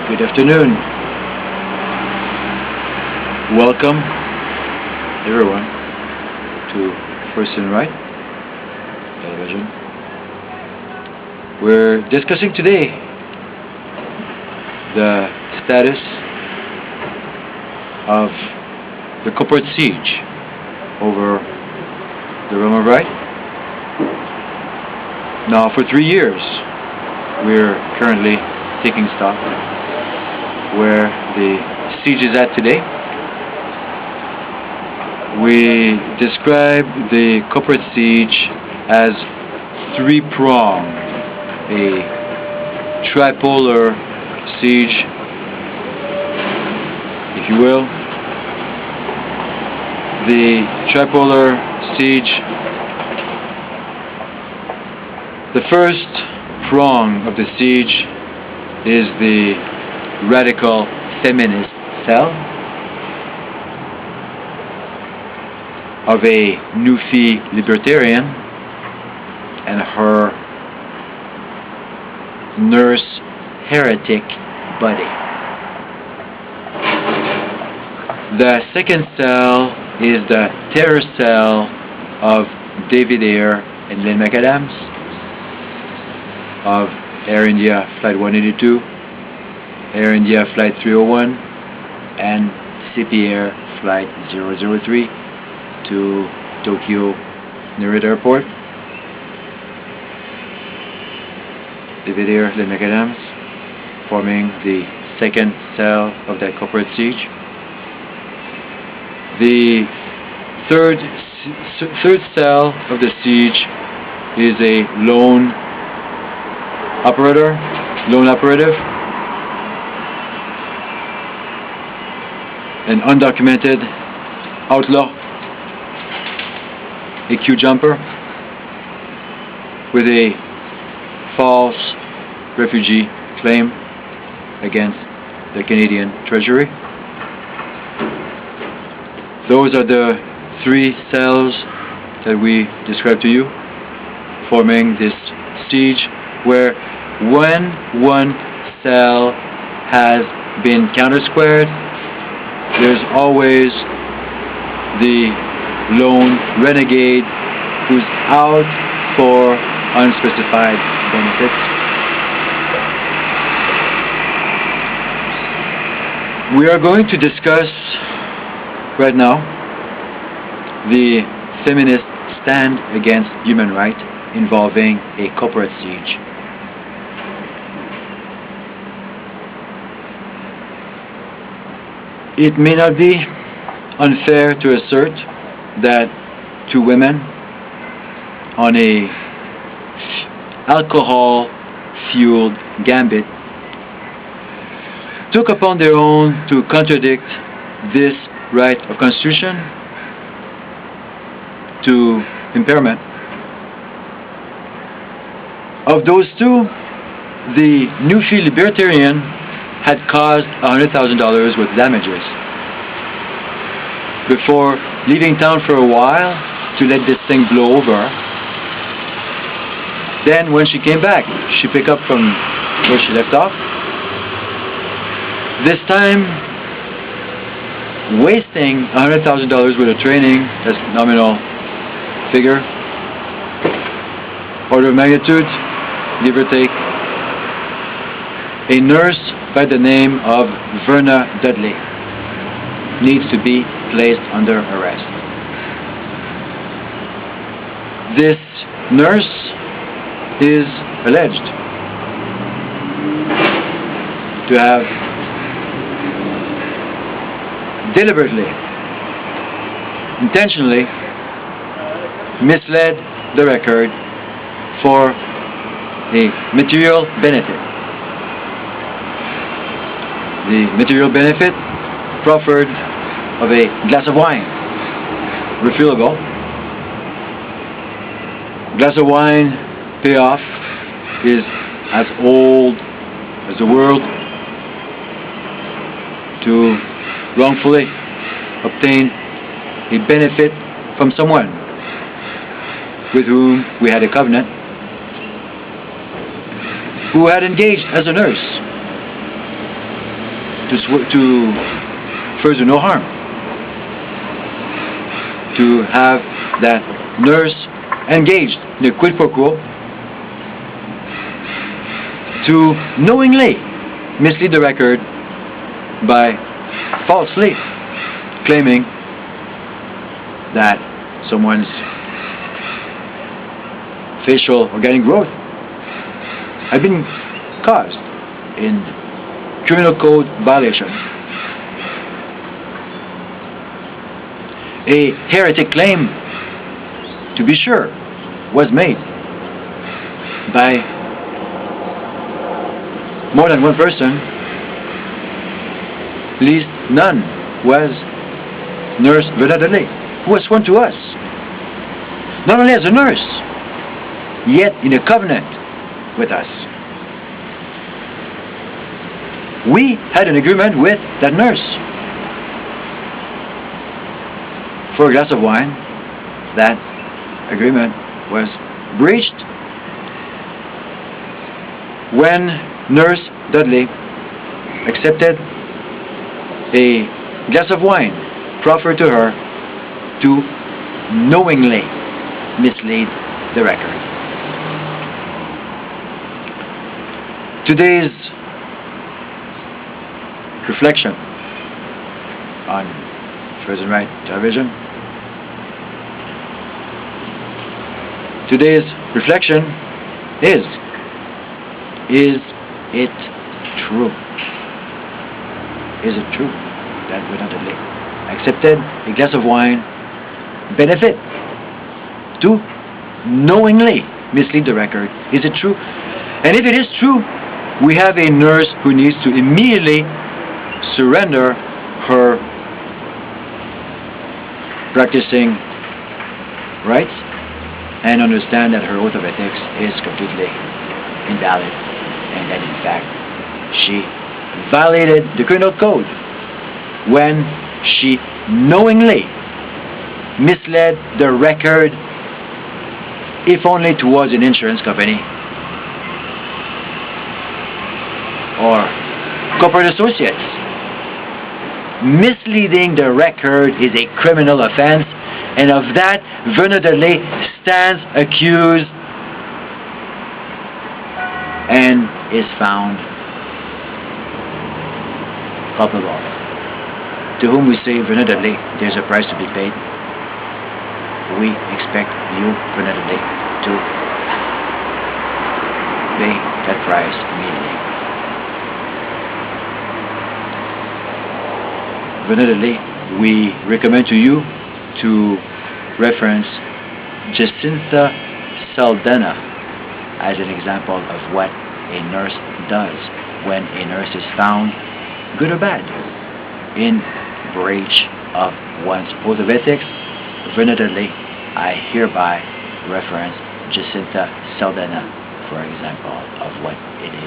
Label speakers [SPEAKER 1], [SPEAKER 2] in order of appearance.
[SPEAKER 1] Good afternoon. Welcome, everyone, to First and Right television. We're discussing today the status of the corporate siege over the realm of right. Now, for 3 years, we're currently taking stock where the siege is at today. We describe the corporate siege as three-pronged, a tripolar siege, if you will. The tripolar siege, the first prong of the siege is the radical feminist cell of a newfie libertarian and her nurse heretic buddy. The second cell is the terror cell of David Ayer and Lynn McAdams of Air India Flight 182, Air India Flight 301, and CP Air Flight 003 to Tokyo Narita Airport. David Ayer, Lynn McAdams, forming the second cell of that corporate siege. The third cell of the siege is a lone operative, an undocumented outlaw, a queue jumper with a false refugee claim against the Canadian Treasury. Those are the three cells that we described to you, forming this siege, where when one cell has been counter-squared, there's always the lone renegade who's out for unspecified benefits. We are going to discuss right now the feminist stand against human rights involving a corporate siege. It may not be unfair to assert that two women on a alcohol-fueled gambit took upon their own to contradict this right of Constitution to impairment. Of those two, the newfie libertarian had caused $100,000 with damages before leaving town for a while to let this thing blow over. Then when she came back, she picked up from where she left off. This time, wasting $100,000 worth of training, that's nominal figure, order of magnitude, give or take. A nurse by the name of Verna Dudley needs to be placed under arrest. This nurse is alleged to have deliberately, intentionally misled the record for a material benefit. The material benefit proffered of a glass of wine, refillable. Glass of wine payoff is as old as the world. To wrongfully obtain a benefit from someone with whom we had a covenant, who had engaged as a nurse to first do no harm, to have that nurse engaged in a quid pro quo, to knowingly mislead the record by falsely claiming that someone's facial organic growth had been caused in criminal code violation. A heretic claim, to be sure, was made by more than one person. At least none was Nurse Dudley, who was sworn to us, not only as a nurse, yet in a covenant with us. We had an agreement with that nurse for a glass of wine. That agreement was breached when Nurse Dudley accepted a glass of wine proffered to her to knowingly mislead the record. Today's reflection on First and Right television. Today's reflection is it true? Is it true that Dudley accepted a glass of wine benefit to knowingly mislead the record? Is it true? And if it is true, we have a nurse who needs to immediately surrender her practicing rights and understand that her oath of ethics is completely invalid and that in fact she violated the criminal code when she knowingly misled the record, if only towards an insurance company or corporate associates. Misleading the record is a criminal offense, and of that Dudley stands accused and is found culpable. To whom we say, Dudley, there's a price to be paid. We expect you, Dudley, to pay that price immediately. Dudley, we recommend to you to reference Jacinta Saldana as an example of what a nurse does when a nurse is found, good or bad, in breach of one's oath of ethics. Dudley, I hereby reference Jacinta Saldana for example of what it is.